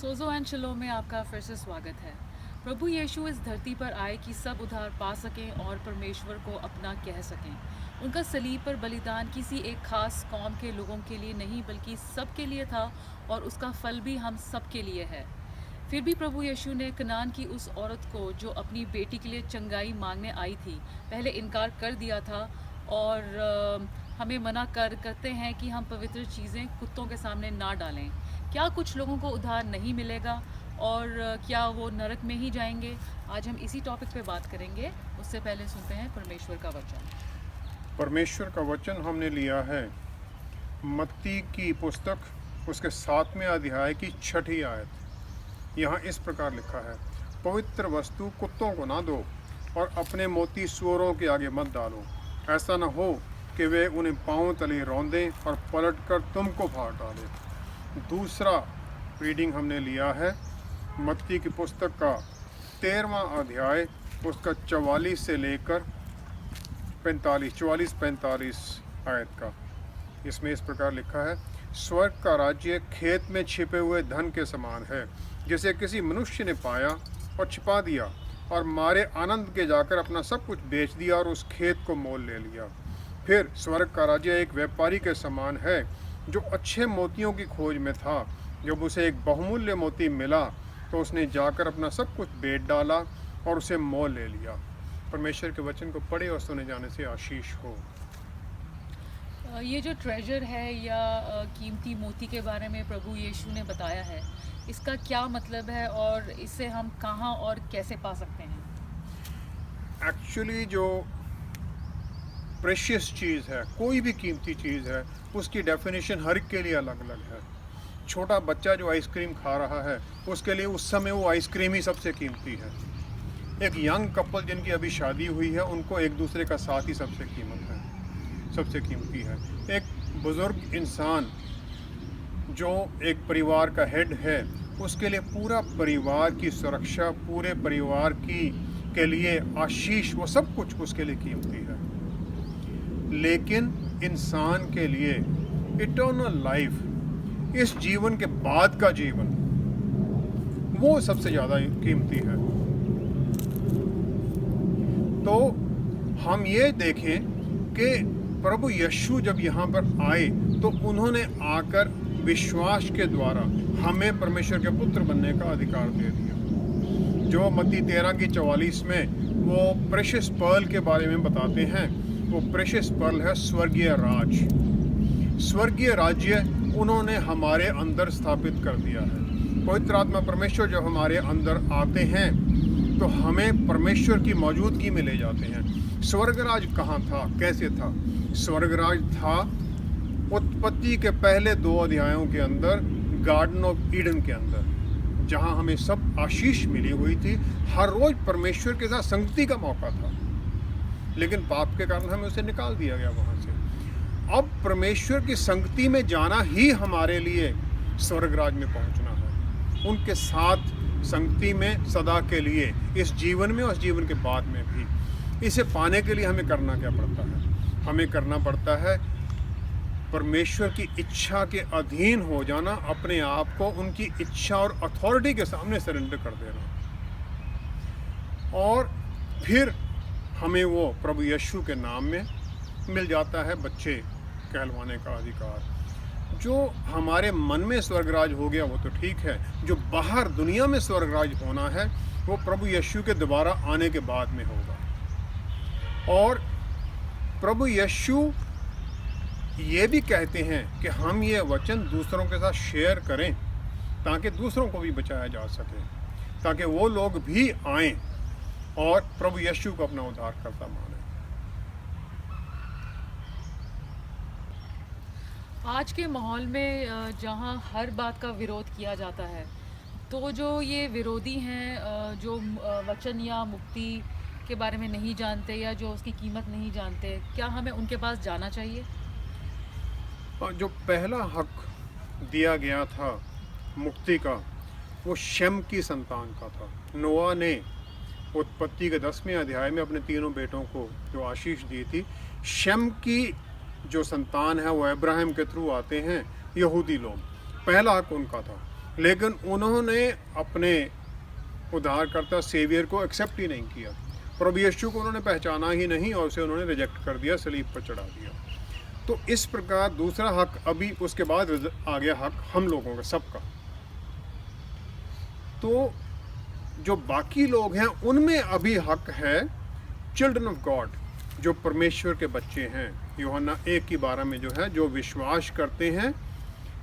सोज़ो and Shiloh में आपका फिर से स्वागत है। प्रभु यीशु इस धरती पर आए कि सब उद्धार पा सकें और परमेश्वर को अपना कह सकें। उनका सलीब पर बलिदान किसी एक खास कौम के लोगों के लिए नहीं बल्कि सब के लिए था और उसका फल भी हम सब के लिए है। फिर भी प्रभु यीशु ने कनान की उस औरत को जो अपनी बेटी के लिए चंगाई मांगने आई थी पहले इनकार कर दिया था और हमें मना करते हैं कि हम पवित्र चीज़ें कुत्तों के सामने ना डालें। क्या कुछ लोगों को उद्धार नहीं मिलेगा और क्या वो नरक में ही जाएंगे? आज हम इसी टॉपिक पे बात करेंगे। उससे पहले सुनते हैं परमेश्वर का वचन। परमेश्वर का वचन हमने लिया है मत्ती की पुस्तक उसके 7वें अध्याय की 6ठी आयत। यहाँ इस प्रकार लिखा है, पवित्र वस्तु कुत्तों को ना दो और अपने मोती सूअरों के आगे मत डालो, ऐसा न हो कि वे उन्हें पाँव तले रौंदें और पलटकर तुमको फाड़ डालें। दूसरा रीडिंग हमने लिया है मत्ती की पुस्तक का 13वां अध्याय उसका 44 से लेकर 44-45 आयत का। इसमें इस प्रकार लिखा है, स्वर्ग का राज्य खेत में छिपे हुए धन के समान है, जिसे किसी मनुष्य ने पाया और छिपा दिया और मारे आनंद के जाकर अपना सब कुछ बेच दिया और उस खेत को मोल ले लिया। फिर स्वर्ग का राज्य एक व्यापारी के समान है जो अच्छे मोतियों की खोज में था। जब उसे एक बहुमूल्य मोती मिला तो उसने जाकर अपना सब कुछ बेच डाला और उसे मोल ले लिया। परमेश्वर के वचन को पढ़े और सुने जाने से आशीष हो। ये जो ट्रेजर है या कीमती मोती के बारे में प्रभु यीशु ने बताया है, इसका क्या मतलब है और इसे हम कहाँ और कैसे पा सकते हैं? एक्चुअली जो प्रेशियस चीज़ है, कोई भी कीमती चीज़ है, उसकी डेफिनेशन हर एक के लिए अलग अलग है। छोटा बच्चा जो आइसक्रीम खा रहा है उसके लिए उस समय वो आइसक्रीम ही सबसे कीमती है। एक यंग कपल जिनकी अभी शादी हुई है उनको एक दूसरे का साथ ही सबसे सबसे कीमती है। एक बुज़ुर्ग इंसान जो एक परिवार का हेड है उसके लिए पूरा परिवार की सुरक्षा, पूरे परिवार के लिए आशीष, वो सब कुछ उसके लिए कीमती है। लेकिन इंसान के लिए इटर्नल लाइफ, इस जीवन के बाद का जीवन, वो सबसे ज़्यादा कीमती है। तो हम ये देखें कि प्रभु यीशु जब यहाँ पर आए तो उन्होंने आकर विश्वास के द्वारा हमें परमेश्वर के पुत्र बनने का अधिकार दे दिया। जो मत्ती 13 की 44 में वो प्रेशियस पर्ल के बारे में बताते हैं, वो प्रेशियस पर्ल है स्वर्गीय राज। स्वर्गीय राज्य उन्होंने हमारे अंदर स्थापित कर दिया है। पवित्र आत्मा परमेश्वर जब हमारे अंदर आते हैं तो हमें परमेश्वर की मौजूदगी में ले जाते हैं। स्वर्गराज कहाँ था, कैसे था? स्वर्गराज था उत्पत्ति के पहले 2 अध्यायों के अंदर, गार्डन ऑफ ईडन के अंदर, जहाँ हमें सब आशीष मिली हुई थी। हर रोज परमेश्वर के साथ संगति का मौका था, लेकिन पाप के कारण हमें उसे निकाल दिया गया वहाँ से। अब परमेश्वर की संगति में जाना ही हमारे लिए स्वर्गराज में पहुँचना है, उनके साथ संगति में सदा के लिए, इस जीवन में और इस जीवन के बाद में भी। इसे पाने के लिए हमें करना क्या पड़ता है? हमें करना पड़ता है परमेश्वर की इच्छा के अधीन हो जाना, अपने आप को उनकी इच्छा और अथॉरिटी के सामने सरेंडर कर देना, और फिर हमें वो प्रभु यीशु के नाम में मिल जाता है बच्चे कहलवाने का अधिकार। जो हमारे मन में स्वर्गराज हो गया वो तो ठीक है, जो बाहर दुनिया में स्वर्गराज होना है वो प्रभु यीशु के दोबारा आने के बाद में होगा। और प्रभु यीशु ये भी कहते हैं कि हम ये वचन दूसरों के साथ शेयर करें ताकि दूसरों को भी बचाया जा सके, ताकि वो लोग भी आएं और प्रभु यीशु को अपना उद्धारकर्ता माने। आज के माहौल में जहाँ हर बात का विरोध किया जाता है, तो जो ये विरोधी हैं, जो वचन या मुक्ति के बारे में नहीं जानते या जो उसकी कीमत नहीं जानते, क्या हमें उनके पास जाना चाहिए? और जो पहला हक दिया गया था मुक्ति का, वो शेम की संतान का था। नोआ ने उत्पत्ति के 10वें अध्याय में अपने 3 बेटों को जो आशीष दी थी, शेम की जो संतान है वो अब्राहम के थ्रू आते हैं यहूदी लोग। पहला हक उनका था। लेकिन उन्होंने अपने उद्धारकर्ता सेवियर को एक्सेप्ट ही नहीं किया। प्रभु यीशु को उन्होंने पहचाना ही नहीं और उसे उन्होंने रिजेक्ट कर दिया, सलीब पर चढ़ा दिया। तो इस प्रकार दूसरा हक, अभी उसके बाद आ गया हक हम लोगों का, सबका। तो जो बाकी लोग हैं उनमें अभी हक है चिल्ड्रन ऑफ गॉड, जो परमेश्वर के बच्चे हैं। यूहन्ना 1:12 में जो है, जो विश्वास करते हैं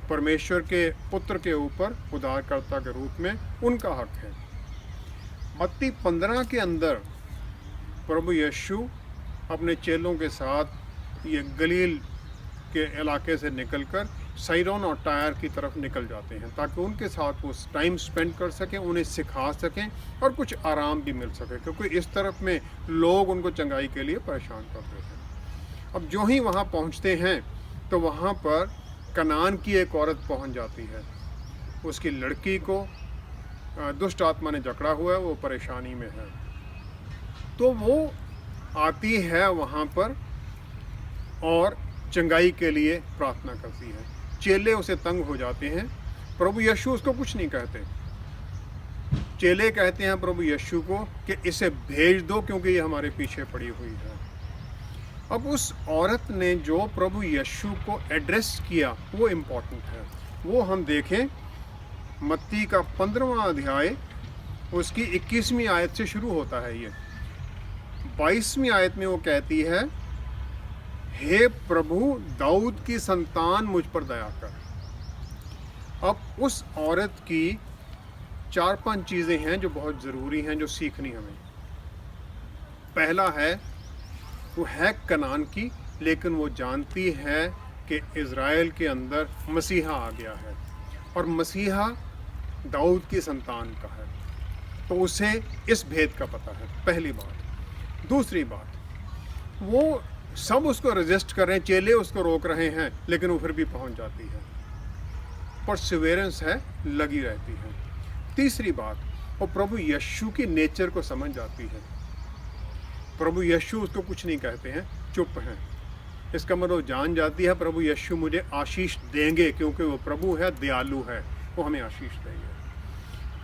परमेश्वर के पुत्र के ऊपर उद्धारकर्ता के रूप में, उनका हक है। मत्ती 15 के अंदर प्रभु यीशु अपने चेलों के साथ ये गलील के इलाके से निकलकर साइरोन और टायर की तरफ निकल जाते हैं, ताकि उनके साथ वो टाइम स्पेंड कर सकें, उन्हें सिखा सकें और कुछ आराम भी मिल सके, क्योंकि इस तरफ में लोग उनको चंगाई के लिए परेशान करते थे। अब जो ही वहाँ पहुँचते हैं तो वहाँ पर कनान की एक औरत पहुँच जाती है। उसकी लड़की को दुष्ट आत्मा ने जकड़ा हुआ है, वो परेशानी में है। तो वो आती है वहाँ पर और चंगाई के लिए प्रार्थना करती है। चेले उसे तंग हो जाते हैं, प्रभु यीशु उसको कुछ नहीं कहते। चेले कहते हैं प्रभु यीशु को कि इसे भेज दो, क्योंकि ये हमारे पीछे पड़ी हुई है। अब उस औरत ने जो प्रभु यीशु को एड्रेस किया वो इम्पोर्टेंट है। वो हम देखें, मत्ती का 15वां अध्याय उसकी 21वीं आयत से शुरू होता है। ये 22वीं आयत में वो कहती है, हे प्रभु दाऊद की संतान मुझ पर दया कर। अब उस औरत की 4-5 चीज़ें हैं जो बहुत ज़रूरी हैं, जो सीखनी हमें। पहला है, वो है कनान की, लेकिन वो जानती है कि इज़राइल के अंदर मसीहा आ गया है और मसीहा दाऊद की संतान का है, तो उसे इस भेद का पता है, पहली बात। दूसरी बात, वो सब उसको रेजिस्ट कर रहे हैं, चेले उसको रोक रहे हैं, लेकिन वो फिर भी पहुंच जाती है। परसिवेरेंस है, लगी रहती है। तीसरी बात, वो प्रभु यीशु की नेचर को समझ जाती है। प्रभु यीशु उसको कुछ नहीं कहते हैं, चुप हैं। इसका मतलब जान जाती है प्रभु यीशु मुझे आशीष देंगे, क्योंकि वो प्रभु है, दयालु है, वो हमें आशीष देंगे।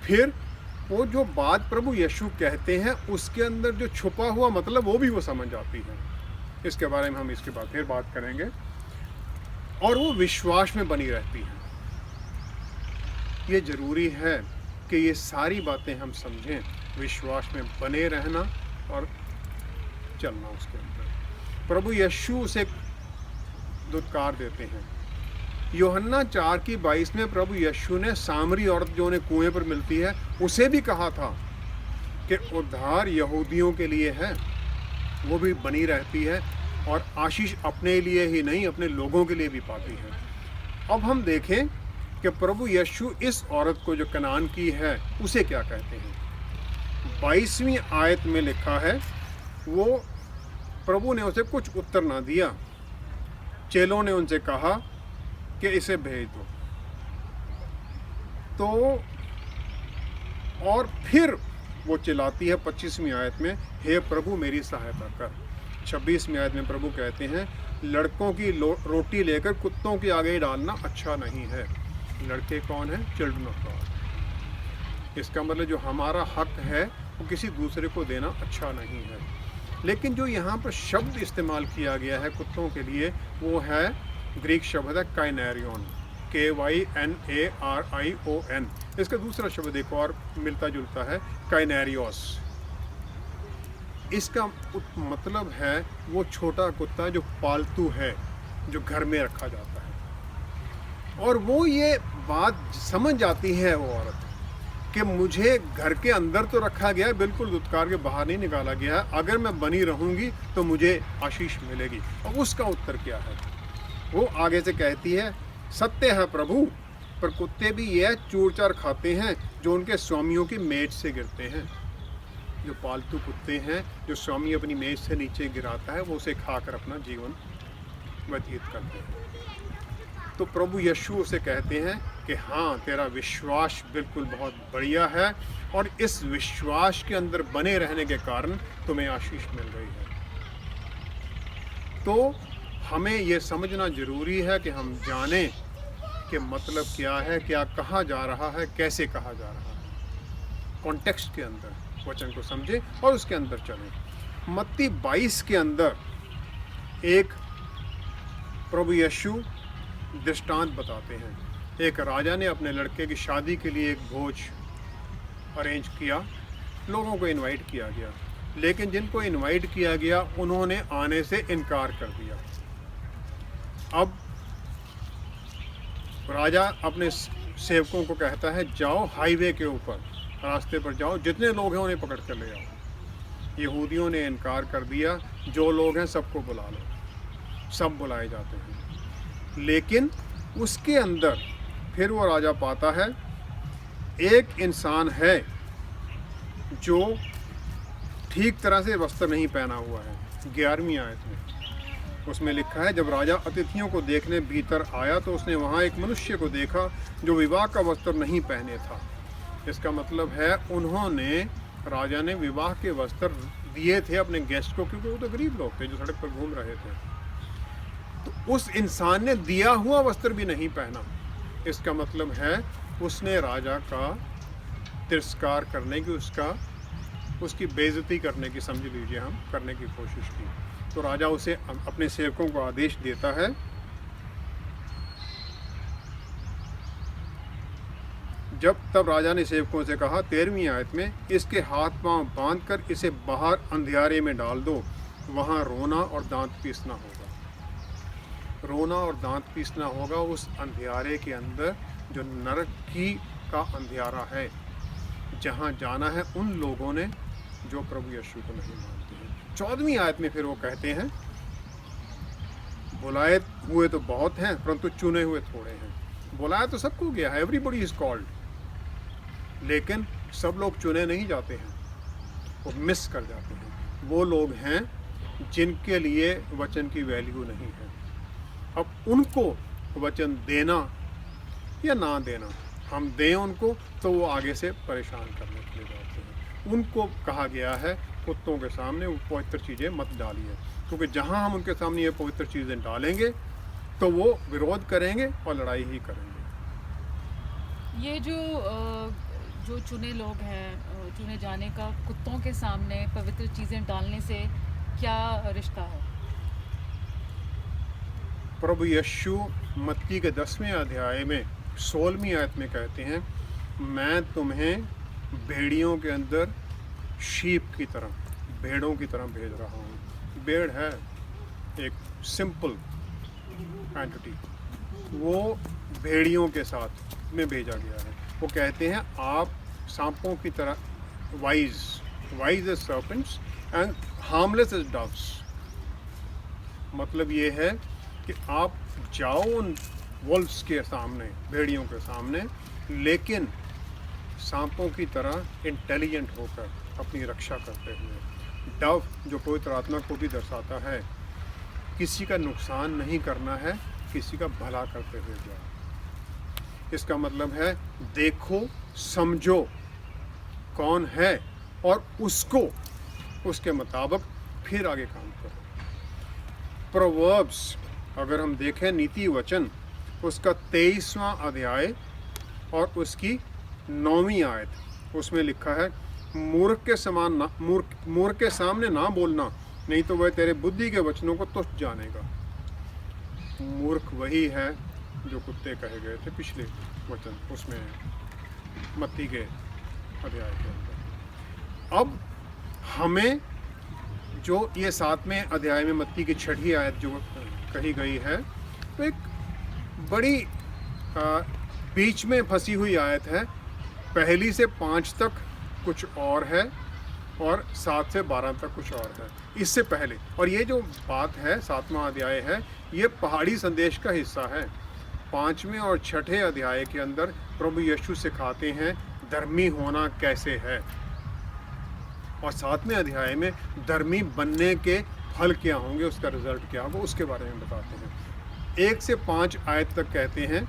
फिर वो जो बात प्रभु यीशु कहते हैं उसके अंदर जो छुपा हुआ मतलब वो भी वो समझ जाती है। इसके बारे में हम इसके बाद फिर बात करेंगे। और वो विश्वास में बनी रहती है। ये ज़रूरी है कि ये सारी बातें हम समझें, विश्वास में बने रहना और चलना उसके अंदर। प्रभु यीशु उसे दुत्कार देते हैं। यूहन्ना 4:22 में प्रभु यीशु ने सामरी औरत जो उन्हें कुएं पर मिलती है उसे भी कहा था कि उद्धार यहूदियों के लिए है, वो भी बनी रहती है और आशीष अपने लिए ही नहीं अपने लोगों के लिए भी पाती है। अब हम देखें कि प्रभु यीशु इस औरत को जो कनान की है उसे क्या कहते हैं। 22वीं आयत में लिखा है, वो प्रभु ने उसे कुछ उत्तर ना दिया। चेलों ने उनसे कहा कि इसे भेज दो। तो और फिर वो चिल्लाती है 25वीं आयत में, हे प्रभु मेरी सहायता कर। 26वीं आयत में प्रभु कहते हैं, लड़कों की रोटी लेकर कुत्तों के आगे डालना अच्छा नहीं है। लड़के कौन है? Children of God. इसका मतलब जो हमारा हक है वो किसी दूसरे को देना अच्छा नहीं है। लेकिन जो यहाँ पर शब्द इस्तेमाल किया गया है कुत्तों के लिए, वो है ग्रीक शब्द है काइनेरियन, KYNARION। इसका दूसरा शब्द एक और मिलता जुलता है, काइनेरियोस। इसका मतलब है वो छोटा कुत्ता जो पालतू है, जो घर में रखा जाता है। और वो ये बात समझ जाती है वो औरत कि मुझे घर के अंदर तो रखा गया है, बिल्कुल दुत्कार के बाहर नहीं निकाला गया है। अगर मैं बनी रहूँगी तो मुझे आशीष मिलेगी। और उसका उत्तर क्या है? वो आगे से कहती है, सत्य है प्रभु, पर कुत्ते भी यह चूर चार खाते हैं जो उनके स्वामियों की मेज से गिरते हैं। जो पालतू कुत्ते हैं, जो स्वामी अपनी मेज से नीचे गिराता है, वो उसे खाकर अपना जीवन व्यतीत करते हैं। तो प्रभु यीशु उसे कहते हैं कि हाँ, तेरा विश्वास बिल्कुल बहुत बढ़िया है और इस विश्वास के अंदर बने रहने के कारण तुम्हें आशीष मिल रही है। तो हमें ये समझना ज़रूरी है कि हम जानें कि मतलब क्या है, क्या कहा जा रहा है, कैसे कहा जा रहा है। कॉन्टेक्स्ट के अंदर वचन को समझें और उसके अंदर चलें। मत्ती 22 के अंदर एक प्रभु यीशु दृष्टांत बताते हैं। एक राजा ने अपने लड़के की शादी के लिए एक भोज अरेंज किया, लोगों को इनवाइट किया गया, लेकिन जिनको इनवाइट किया गया उन्होंने आने से इनकार कर दिया। अब राजा अपने सेवकों को कहता है, जाओ हाईवे के ऊपर, रास्ते पर जाओ, जितने लोग हैं उन्हें पकड़ कर ले आओ। यहूदियों ने इनकार कर दिया, जो लोग हैं सबको बुला लो। सब बुलाए जाते हैं, लेकिन उसके अंदर फिर वो राजा पाता है एक इंसान है जो ठीक तरह से वस्त्र नहीं पहना हुआ है। 11वीं आयत में उसमें लिखा है, जब राजा अतिथियों को देखने भीतर आया तो उसने वहाँ एक मनुष्य को देखा जो विवाह का वस्त्र नहीं पहने था। इसका मतलब है उन्होंने, राजा ने विवाह के वस्त्र दिए थे अपने गेस्ट को, क्योंकि वो तो गरीब लोग थे जो सड़क पर घूम रहे थे। तो उस इंसान ने दिया हुआ वस्त्र भी नहीं पहना। इसका मतलब है उसने राजा का तिरस्कार करने की, उसकी बेइज्जती करने की, समझ लीजिए हम, करने की कोशिश की। तो राजा उसे अपने सेवकों को आदेश देता है, तब राजा ने सेवकों से कहा 13वीं आयत में, इसके हाथ पांव बांधकर इसे बाहर अंधियारे में डाल दो, वहां रोना और दांत पीसना होगा। रोना और दांत पीसना होगा उस अंधियारे के अंदर जो नरक का अंधियारा है, जहां जाना है उन लोगों ने जो प्रभु यीशु को नहीं मानते हैं। 14वीं आयत में फिर वो कहते हैं, बुलाए हुए तो बहुत हैं परंतु चुने हुए थोड़े हैं। बुलाया तो सबको गया है, एवरीबॉडी इज कॉल्ड, लेकिन सब लोग चुने नहीं जाते हैं, वो मिस कर जाते हैं। वो लोग हैं जिनके लिए वचन की वैल्यू नहीं है। अब उनको वचन देना या ना देना, हम दें उनको तो वो आगे से परेशान करने के लिए जाते हैं। उनको कहा गया है कुत्तों के सामने वो पवित्र चीज़ें मत डालिए, क्योंकि जहाँ हम उनके सामने ये पवित्र चीज़ें डालेंगे तो वो विरोध करेंगे और लड़ाई ही करेंगे। ये जो चुने लोग हैं, चुने जाने का कुत्तों के सामने पवित्र चीज़ें डालने से क्या रिश्ता है? प्रभु यीशु मत्ती के 10वें अध्याय में 16वीं आयत में कहते हैं, मैं तुम्हें भेड़ियों के अंदर शीप की तरह, भेड़ों की तरह भेज रहा हूँ। भेड़ है एक सिंपल एंटिटी, वो भेड़ियों के साथ में भेजा गया है। वो कहते हैं आप सांपों की तरह, wise as serpents and harmless as dogs. मतलब ये है कि आप जाओ उन वोल्व्स के सामने, भेड़ियों के सामने, लेकिन सांपों की तरह इंटेलिजेंट होकर अपनी रक्षा करते हुए। डव जो पवित्र आत्मा को भी दर्शाता है, किसी का नुकसान नहीं करना है, किसी का भला करते हुए जाओ। इसका मतलब है देखो, समझो कौन है और उसके मुताबिक फिर आगे काम करो। प्रोवर्ब्स अगर हम देखें, नीति वचन, उसका 23वां अध्याय और उसकी 9वीं आयत, उसमें लिखा है, मूर्ख के समान ना, मूर्ख के सामने ना बोलना, नहीं तो वह तेरे बुद्धि के वचनों को तुच्छ जानेगा। मूर्ख वही है जो कुत्ते कहे गए थे पिछले वचन, उसमें मत्ती के अध्याय के अंदर। अब हमें जो ये 7वें अध्याय में मत्ती की 6ठी आयत जो कही गई है, तो एक बड़ी बीच में फंसी हुई आयत है। 1 से 5 तक कुछ और है और 7 से 12 तक कुछ और है इससे पहले। और ये जो बात है 7वां अध्याय है, ये पहाड़ी संदेश का हिस्सा है। 5वें और 6ठे अध्याय के अंदर प्रभु यीशु सिखाते हैं धर्मी होना कैसे है, और 7वें अध्याय में धर्मी बनने के फल क्या होंगे, उसका रिजल्ट क्या होगा, उसके बारे में बताते हैं। 1 से 5 आयत तक कहते हैं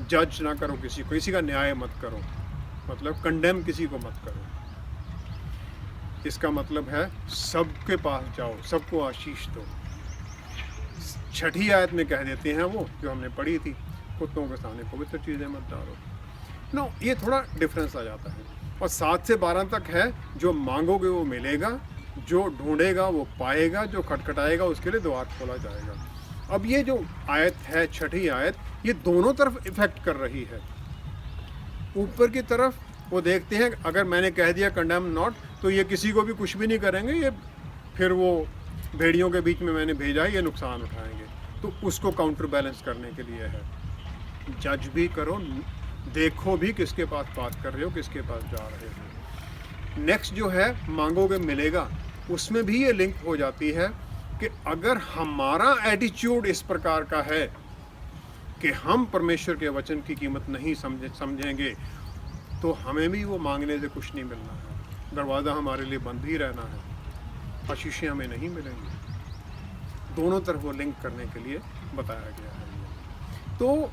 जज ना करो किसी का न्याय मत करो, मतलब कंडेम किसी को मत करो। इसका मतलब है सबके पास जाओ, सबको आशीष दो। 6ठी आयत में कह देते हैं वो जो हमने पढ़ी थी, कुत्तों के सामने पवित्र चीज़ें मत डालो। नो, ये थोड़ा डिफरेंस आ जाता है। और 7 से 12 तक है, जो मांगोगे वो मिलेगा, जो ढूंढेगा वो पाएगा, जो खटखटाएगा उसके लिए द्वार खोला जाएगा। अब ये जो आयत है, छठी आयत, ये दोनों तरफ इफेक्ट कर रही है। ऊपर की तरफ वो देखते हैं अगर मैंने कह दिया कंडेम नॉट, तो ये किसी को भी कुछ भी नहीं करेंगे, ये फिर वो भेड़ियों के बीच में मैंने भेजा है, ये नुकसान उठाएंगे। तो उसको काउंटर बैलेंस करने के लिए है। जज भी करो, देखो भी किसके पास बात कर रहे हो, किसके पास जा रहे हो। नेक्स्ट जो है मांगोगे मिलेगा, उसमें भी ये लिंक हो जाती है कि अगर हमारा एटीट्यूड इस प्रकार का है कि हम परमेश्वर के वचन की कीमत नहीं समझेंगे, तो हमें भी वो मांगने से कुछ नहीं मिलना है। दरवाज़ा हमारे लिए बंद ही रहना है, आशीषें हमें नहीं मिलेंगी। दोनों तरफ वो लिंक करने के लिए बताया गया है। तो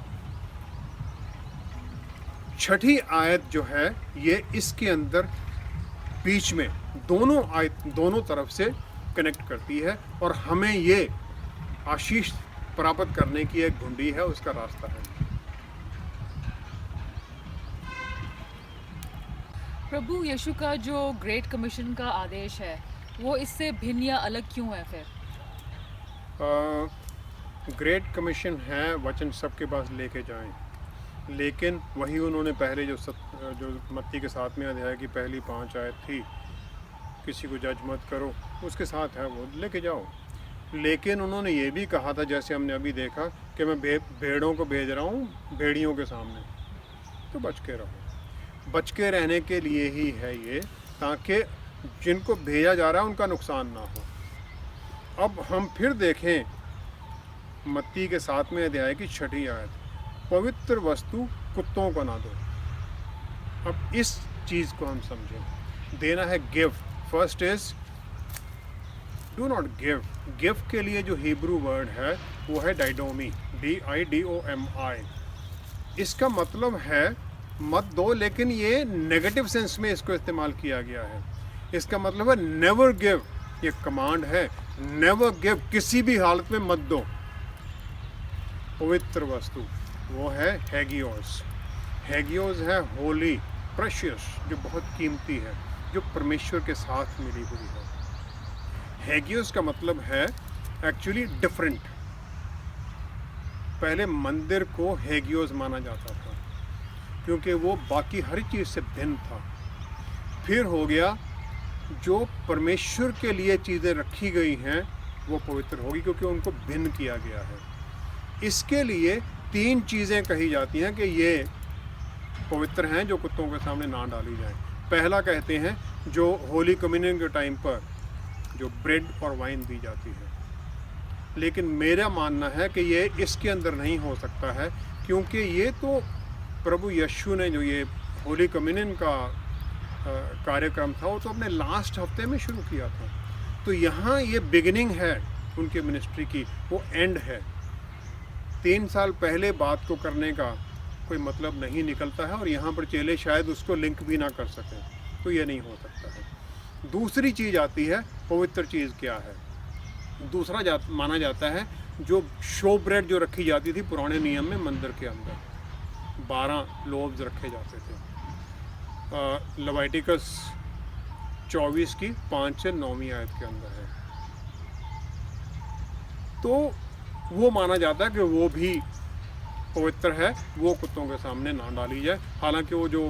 छठी आयत जो है ये इसके अंदर बीच में दोनों तरफ से कनेक्ट करती है और हमें ये आशीष प्राप्त करने की एक घुंडी है, उसका रास्ता है। प्रभु यीशु का जो ग्रेट कमीशन का आदेश है वो इससे भिन्न या अलग क्यों है फिर? ग्रेट कमीशन है वचन सबके पास लेके जाएं, लेकिन वही उन्होंने पहले जो मत्ती के 7वें अध्याय की पहली 5 आयत थी, किसी को जज मत करो, उसके साथ है वो लेके जाओ। लेकिन उन्होंने ये भी कहा था, जैसे हमने अभी देखा कि मैं भेड़ों को भेज रहा हूँ भेड़ियों के सामने, तो बच के रहो। बच के रहने के लिए ही है ये, ताकि जिनको भेजा जा रहा है उनका नुकसान ना हो। अब हम फिर देखें मत्ती के 7वें अध्याय की 6ठी आयत, पवित्र वस्तु कुत्तों को ना दो। अब इस चीज़ को हम समझें, देना है give. First is do not give. Give के लिए जो हिब्रू वर्ड है वो है डाइडोमी, DIDOMI। इसका मतलब है मत दो, लेकिन ये नेगेटिव सेंस में इसको इस्तेमाल किया गया है। इसका मतलब है नेवर गिव, ये कमांड है, नेवर गिव, किसी भी हालत में मत दो। पवित्र वस्तु वो है हैगियोस। हैगियोस है होली, प्रेशियस, जो बहुत कीमती है, जो परमेश्वर के साथ मिली हुई है। हैगियोस का मतलब है एक्चुअली डिफरेंट। पहले मंदिर को हैगियोस माना जाता था क्योंकि वो बाकी हर चीज़ से भिन्न था। फिर हो गया जो परमेश्वर के लिए चीज़ें रखी गई हैं वो पवित्र होगी, क्योंकि उनको भिन्न किया गया है। इसके लिए 3 चीज़ें कही जाती हैं कि ये पवित्र हैं, जो कुत्तों के सामने ना डाली जाएं। पहला कहते हैं जो होली कम्युनियन के टाइम पर जो ब्रेड और वाइन दी जाती है, लेकिन मेरा मानना है कि ये इसके अंदर नहीं हो सकता है, क्योंकि ये तो प्रभु यीशु ने जो ये होली कम्युनियन का कार्यक्रम था वो तो अपने लास्ट हफ्ते में शुरू किया था। तो यहाँ ये बिगिनिंग है उनके मिनिस्ट्री की, वो एंड है। 3 साल पहले बात को करने का कोई मतलब नहीं निकलता है, और यहाँ पर चेले शायद उसको लिंक भी ना कर सकें, तो ये नहीं हो सकता है। दूसरी चीज़ आती है पवित्र चीज़ क्या है। दूसरा माना जाता है जो शो ब्रेड जो रखी जाती थी पुराने नियम में मंदिर के अंदर, 12 लोव्स रखे जाते थे। लवाइटिकस 24 की 5 से 9वीं आयत के अंदर है। तो वो माना जाता है कि वो भी पवित्र है, वो कुत्तों के सामने ना डाली जाए। हालांकि वो जो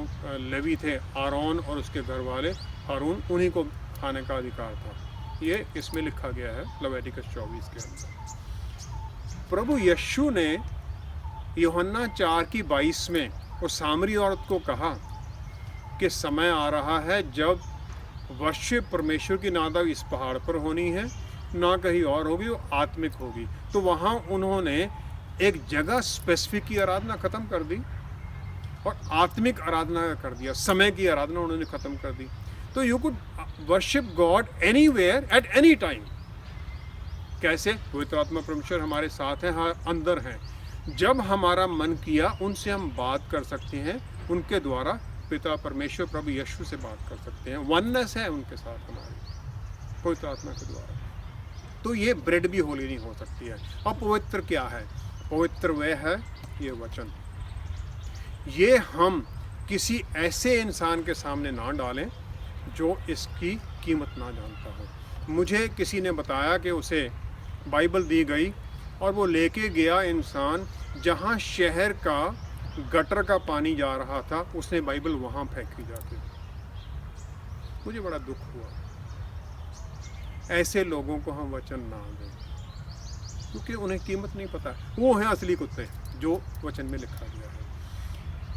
लेवी थे आरोन और उसके घर वाले हारून, उन्हीं को खाने का अधिकार था। ये इसमें लिखा गया है लवाइटिकस 24 के अंदर। प्रभु यीशु ने यूहन्ना 4 की 22 में उस सामरी औरत को कहा कि समय आ रहा है जब वर्शिप परमेश्वर की नादा इस पहाड़ पर होनी है, ना कहीं और होगी, वो आत्मिक होगी। तो वहाँ उन्होंने एक जगह स्पेसिफिक की आराधना ख़त्म कर दी और आत्मिक आराधना कर दिया, समय की आराधना उन्होंने ख़त्म कर दी। तो you could worship God anywhere at any time. कैसे? पवित्र आत्मा परमेश्वर हमारे साथ हैं, हाँ अंदर हैं। जब हमारा मन किया उनसे हम बात कर सकते हैं, उनके द्वारा पिता परमेश्वर प्रभु यीशु से बात कर सकते हैं। वननेस है उनके साथ हमारी पवित्र आत्मा के द्वारा। तो ये ब्रेड भी होली नहीं हो सकती है। अब पवित्र क्या है? पवित्र वह है ये वचन। ये हम किसी ऐसे इंसान के सामने ना डालें जो इसकी कीमत ना जानता हो। मुझे किसी ने बताया कि उसे बाइबल दी गई और वो लेके गया इंसान जहाँ शहर का गटर का पानी जा रहा था, उसने बाइबल वहाँ फेंकी जाके। मुझे बड़ा दुख हुआ। ऐसे लोगों को हम वचन ना दें, क्योंकि उन्हें कीमत नहीं पता। वो हैं असली कुत्ते जो वचन में लिखा गया है।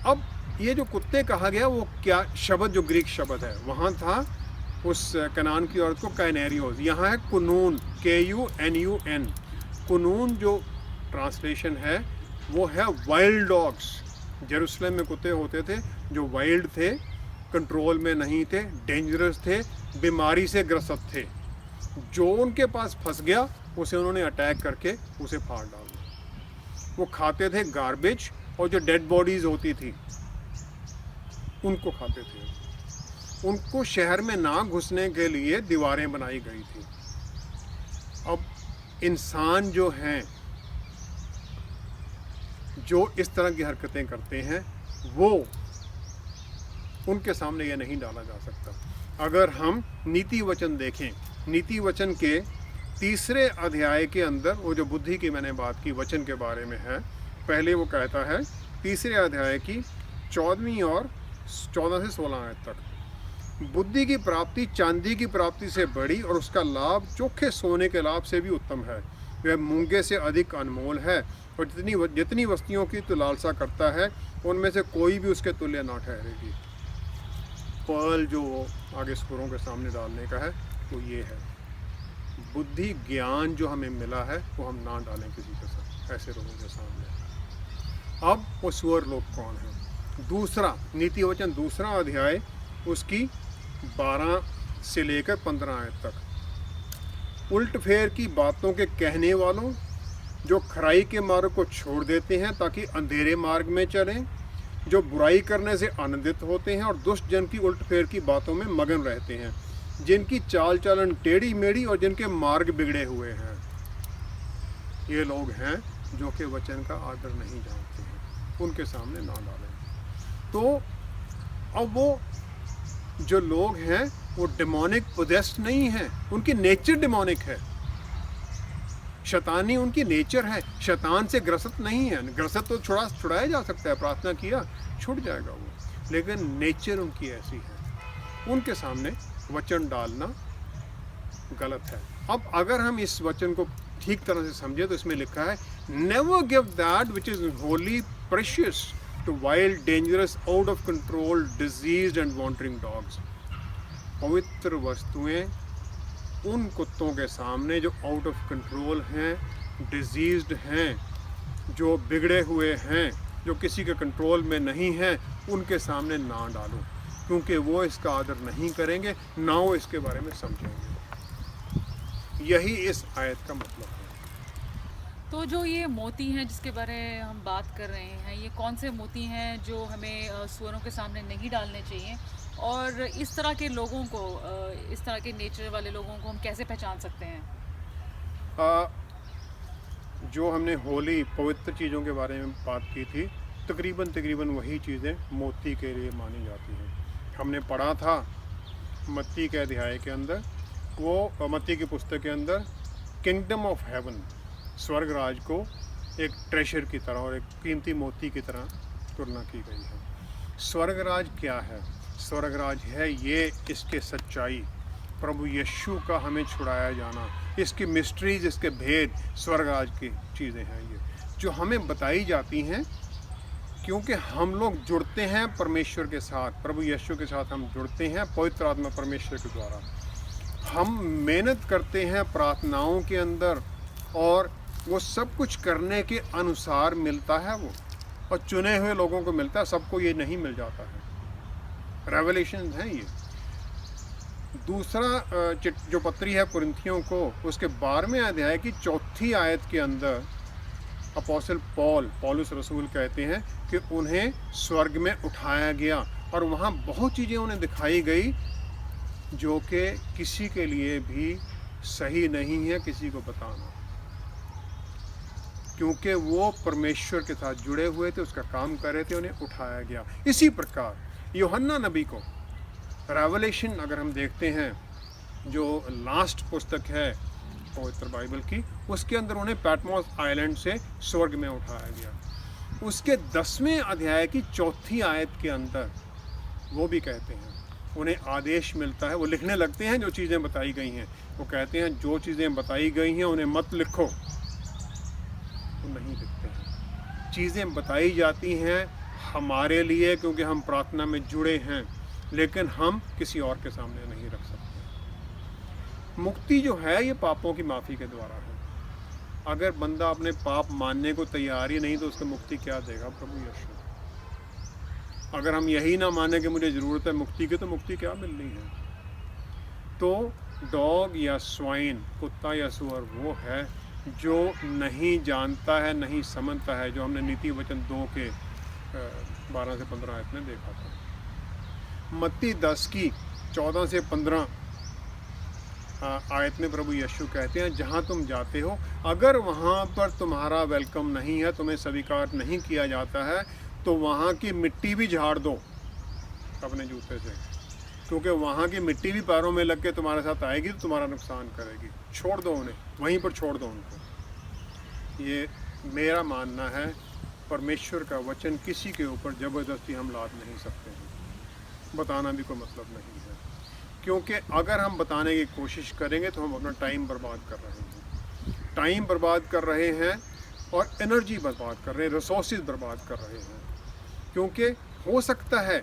अब ये जो कुत्ते कहा गया, वो क्या शब्द, जो ग्रीक शब्द है, वहाँ था उस कनान की औरत को कैनेरियोस। यहाँ है कुनून, KUNUN। कुनून जो ट्रांसलेशन है वो है वाइल्ड डॉग्स। जेरूसलम में कुत्ते होते थे जो वाइल्ड थे, कंट्रोल में नहीं थे, डेंजरस थे, बीमारी से ग्रसित थे। जो उनके पास फंस गया उसे उन्होंने अटैक करके उसे फाड़ डाला। वो खाते थे गार्बेज, और जो डेड बॉडीज होती थी उनको खाते थे। उनको शहर में ना घुसने के लिए दीवारें बनाई गई थी। अब इंसान जो हैं, जो इस तरह की हरकतें करते हैं, वो उनके सामने ये नहीं डाला जा सकता। अगर हम नीति वचन देखें, नीति वचन के 3 अध्याय के अंदर वो जो बुद्धि की मैंने बात की वचन के बारे में है, पहले वो कहता है 3 अध्याय की 14वीं और 14 से 16 आयत तक, बुद्धि की प्राप्ति चांदी की प्राप्ति से बड़ी और उसका लाभ चोखे सोने के लाभ से भी उत्तम है। वह मूंगे से अधिक अनमोल है, और जितनी वस्तुओं की तो लालसा करता है उनमें से कोई भी उसके तुल्य ना ठहरेगी। पर्ल जो आगे सुरों के सामने डालने का है वो ये है। बुद्धि ज्ञान जो हमें मिला है वो हम ना डालें किसी के साथ, ऐसे लोगों के सामने। अब वो सुअर लोग कौन हैं? दूसरा नीति वचन 2 अध्याय उसकी 12 से लेकर 15 आयत तक। उल्ट फेर की बातों के कहने वालों, जो खराई के मार्ग को छोड़ देते हैं ताकि अंधेरे मार्ग में चलें, जो बुराई करने से आनंदित होते हैं और दुष्ट जन की उल्ट फेर की बातों में मगन रहते हैं, जिनकी चाल चलन टेढ़ी मेढ़ी और जिनके मार्ग बिगड़े हुए हैं। ये लोग हैं जो कि वचन का आदर नहीं जानते हैं, उनके सामने ना डालें। तो अब वो जो लोग हैं वो डेमोनिक पोजेस्ड नहीं हैं, उनकी नेचर डेमोनिक है, शैतानी उनकी नेचर है, शैतान से ग्रसित नहीं है। ग्रसित तो छुड़ाया जा सकता है, प्रार्थना किया छूट जाएगा वो, लेकिन नेचर उनकी ऐसी है। उनके सामने वचन डालना गलत है। अब अगर हम इस वचन को ठीक तरह से समझे तो इसमें लिखा है, never give that which is holy precious to wild dangerous out of control diseased and wandering dogs. पवित्र वस्तुएं उन कुत्तों के सामने जो आउट ऑफ कंट्रोल हैं, डिजीज्ड हैं, जो बिगड़े हुए हैं, जो किसी के कंट्रोल में नहीं हैं, उनके सामने ना डालो, क्योंकि वो इसका आदर नहीं करेंगे, ना वो इसके बारे में समझेंगे। यही इस आयत का मतलब है। तो जो ये मोती हैं जिसके बारे में हम बात कर रहे हैं, ये कौन से मोती हैं जो हमें सुअरों के सामने नहीं डालने चाहिए, और इस तरह के लोगों को, इस तरह के नेचर वाले लोगों को हम कैसे पहचान सकते हैं? जो हमने होली पवित्र चीज़ों के बारे में बात की थी, तकरीबन वही चीज़ें मोती के लिए मानी जाती हैं। हमने पढ़ा था मत्ती के अध्याय के अंदर, वो मत्ती की पुस्तक के अंदर किंगडम ऑफ हेवन, स्वर्ग राज को एक ट्रेशर की तरह और एक कीमती मोती की तरह तुलना की गई है। स्वर्ग राज क्या है? स्वर्ग राज है ये, इसके सच्चाई, प्रभु यीशु का हमें छुड़ाया जाना, इसकी मिस्ट्रीज, इसके भेद, स्वर्ग राज की चीज़ें हैं ये, जो हमें बताई जाती हैं क्योंकि हम लोग जुड़ते हैं परमेश्वर के साथ, प्रभु यीशु के साथ हम जुड़ते हैं पवित्र आत्मा परमेश्वर के द्वारा। हम मेहनत करते हैं प्रार्थनाओं के अंदर, और वो सब कुछ करने के अनुसार मिलता है वो, और चुने हुए लोगों को मिलता है, सबको ये नहीं मिल जाता है। रेवलेशन है ये। दूसरा जो पत्री है कुरिन्थियों को, उसके 12वें अध्याय की 4थी आयत के अंदर अपोस्टल पौलुस रसूल कहते हैं कि उन्हें स्वर्ग में उठाया गया, और वहाँ बहुत चीज़ें उन्हें दिखाई गई जो कि किसी के लिए भी सही नहीं है किसी को बताना, क्योंकि वो परमेश्वर के साथ जुड़े हुए थे, उसका काम कर रहे थे, उन्हें उठाया गया। इसी प्रकार यूहन्ना नबी को रेवलेशन अगर हम देखते हैं, जो लास्ट पुस्तक है पवित्र बाइबल की, उसके अंदर उन्हें पैटमोस आइलैंड से स्वर्ग में उठाया गया। उसके 10वें अध्याय की 4थी आयत के अंदर वो भी कहते हैं, उन्हें आदेश मिलता है, वो लिखने लगते हैं जो चीज़ें बताई गई हैं। वो कहते हैं जो चीज़ें बताई गई हैं उन्हें मत लिखो, वो नहीं लिखते हैं। चीज़ें बताई जाती हैं हमारे लिए, क्योंकि हम प्रार्थना में जुड़े हैं, लेकिन हम किसी और के सामने नहीं रख सकते। मुक्ति जो है ये पापों की माफ़ी के द्वारा है। अगर बंदा अपने पाप मानने को तैयार ही नहीं तो उसको मुक्ति क्या देगा प्रभु यीशु? अगर हम यही ना माने कि मुझे ज़रूरत है मुक्ति की, तो मुक्ति क्या मिलनी है? तो डॉग या स्वाइन, कुत्ता या सुअर वो है जो नहीं जानता है, नहीं समझता है, जो हमने नीति वचन 2 के 12 से 15 आयत में देखा था। मत्ती 10 की 14 से 15 आयत में प्रभु यीशु कहते हैं, जहाँ तुम जाते हो अगर वहाँ पर तुम्हारा वेलकम नहीं है, तुम्हें स्वीकार नहीं किया जाता है, तो वहाँ की मिट्टी भी झाड़ दो अपने जूते से, क्योंकि वहाँ की मिट्टी भी पैरों में लग के तुम्हारे साथ आएगी तो तुम्हारा नुकसान करेगी। छोड़ दो उन्हें, वहीं पर छोड़ दो उनको। ये मेरा मानना है, परमेश्वर का वचन किसी के ऊपर ज़बरदस्ती हम लाद नहीं सकते हैं, बताना भी कोई मतलब नहीं है, क्योंकि अगर हम बताने की कोशिश करेंगे तो हम अपना टाइम बर्बाद कर रहे हैं। टाइम बर्बाद कर रहे हैं और एनर्जी बर्बाद कर रहे हैं, रिसोर्सेज बर्बाद कर रहे हैं, क्योंकि हो सकता है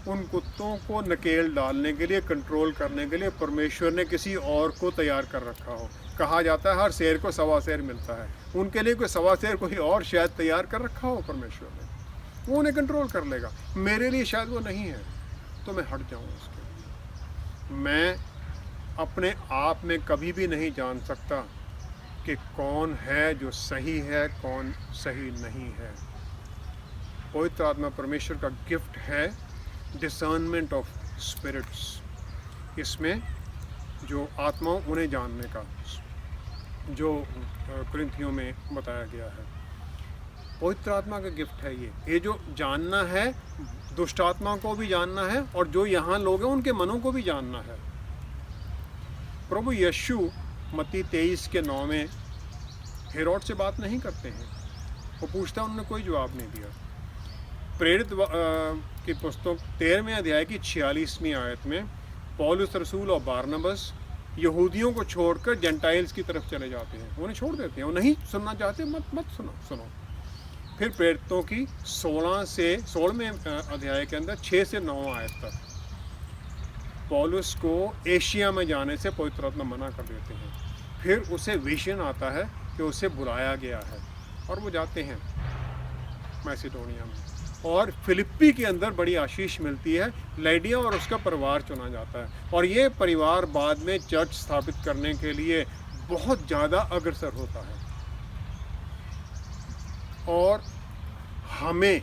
उन कुत्तों को नकेल डालने के लिए, कंट्रोल करने के लिए परमेश्वर ने किसी और को तैयार कर रखा हो। कहा जाता है हर शेर को सवा शेर मिलता है, उनके लिए कोई सवा शेर कोई और शायद तैयार कर रखा हो परमेश्वर ने, वो उन्हें कंट्रोल कर लेगा। मेरे लिए शायद वो नहीं है, तो मैं हट जाऊँ उसके लिए। मैं अपने आप में कभी भी नहीं जान सकता कि कौन है जो सही है, कौन सही नहीं है। पवित्र आत्मा परमेश्वर का गिफ्ट है, डिसर्नमेंट ऑफ स्पिरिट्स। इसमें जो आत्मा उन्हें जानने का, जो कुरिन्थियों में बताया गया है, पवित्र आत्मा का गिफ्ट है ये जो जानना है, दुष्ट आत्मा को भी जानना है, और जो यहाँ लोग हैं उनके मनों को भी जानना है। प्रभु यीशु मत्ती 23 के 9 में हेरोद से बात नहीं करते हैं, वो पूछता, उन्होंने कोई जवाब नहीं दिया। प्रेरित की पुस्तक 13वें अध्याय की 46वीं आयत में पौलुस रसूल और बारनबस यहूदियों को छोड़कर जेंटाइल्स की तरफ चले जाते हैं, उन्हें छोड़ देते हैं, वो नहीं सुनना चाहते, मत सुनो। फिर प्रेरितों की 16वें अध्याय के अंदर 6 से 9 आयत तक पौलुस को एशिया में जाने से पवित्र आत्मा मना कर देते हैं। फिर उसे विजन आता है कि उसे बुलाया गया है और वो जाते हैं मैसिडोनिया में, और फिलिप्पी के अंदर बड़ी आशीष मिलती है। लाइडिया और उसका परिवार चुना जाता है, और ये परिवार बाद में चर्च स्थापित करने के लिए बहुत ज़्यादा अग्रसर होता है। और हमें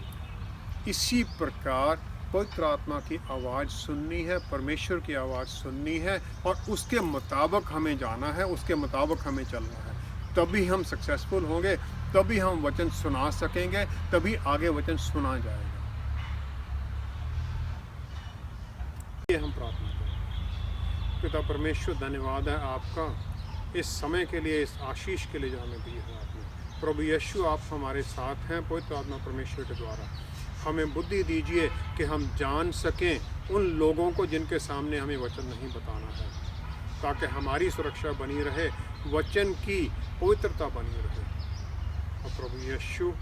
इसी प्रकार पवित्र आत्मा की आवाज़ सुननी है, परमेश्वर की आवाज़ सुननी है, और उसके मुताबिक हमें जाना है, उसके मुताबिक हमें चलना है। तभी हम सक्सेसफुल होंगे, तभी हम वचन सुना सकेंगे, तभी आगे वचन सुना जाएगा। ये हम प्रार्थना करें। पिता परमेश्वर, धन्यवाद है आपका इस समय के लिए, इस आशीष के लिए जो हमें दी है आपने। प्रभु यीशु, आप हमारे साथ हैं पवित्र आत्मा परमेश्वर के द्वारा। हमें बुद्धि दीजिए कि हम जान सकें उन लोगों को जिनके सामने हमें वचन नहीं बताना है, ताकि हमारी सुरक्षा बनी रहे, वचन की पवित्रता बनी रहे। और प्रभु यीशु,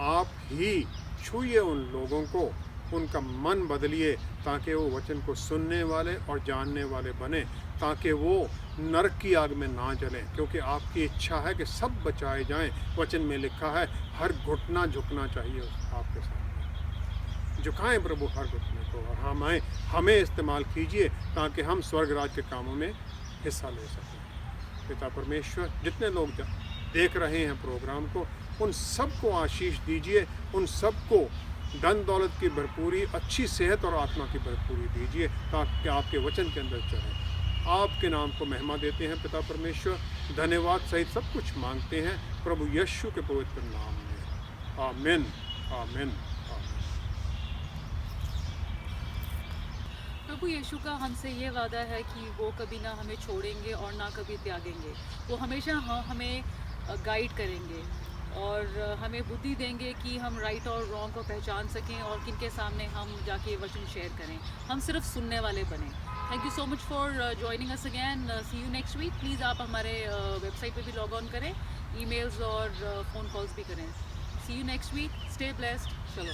आप ही छूइए उन लोगों को, उनका मन बदलिए, ताकि वो वचन को सुनने वाले और जानने वाले बने, ताकि वो नरक की आग में ना जलें, क्योंकि आपकी इच्छा है कि सब बचाए जाएं। वचन में लिखा है हर घुटना झुकना चाहिए आपके सामने। झुकाएं प्रभु हर घुटने को, और हमें इस्तेमाल कीजिए ताकि हम स्वर्ग राज के कामों में हिस्सा ले सकें। पिता परमेश्वर, जितने लोग देख रहे हैं प्रोग्राम को, उन सबको आशीष दीजिए, उन सबको धन दौलत की भरपूरी, अच्छी सेहत और आत्मा की भरपूरी दीजिए, ताकि आपके वचन के अंदर चलें। आपके नाम को महिमा देते हैं पिता परमेश्वर। धन्यवाद सहित सब कुछ मांगते हैं प्रभु यीशु के पवित्र नाम में। आमीन आमीन आमीन। प्रभु यीशु का हमसे ये वादा है कि वो कभी ना हमें छोड़ेंगे और ना कभी त्यागेंगे। वो हमेशा हमें गाइड करेंगे और हमें बुद्धि देंगे कि हम राइट और रॉन्ग को पहचान सकें और किनके सामने हम जाके ये वचन शेयर करें। हम सिर्फ सुनने वाले बने। Thank you so much for joining us again. See you next week. Please आप हमारे वेबसाइट पे भी लॉग ऑन करें, ईमेल्स और फ़ोन कॉल्स भी करें। See you next week. Stay blessed. चलो।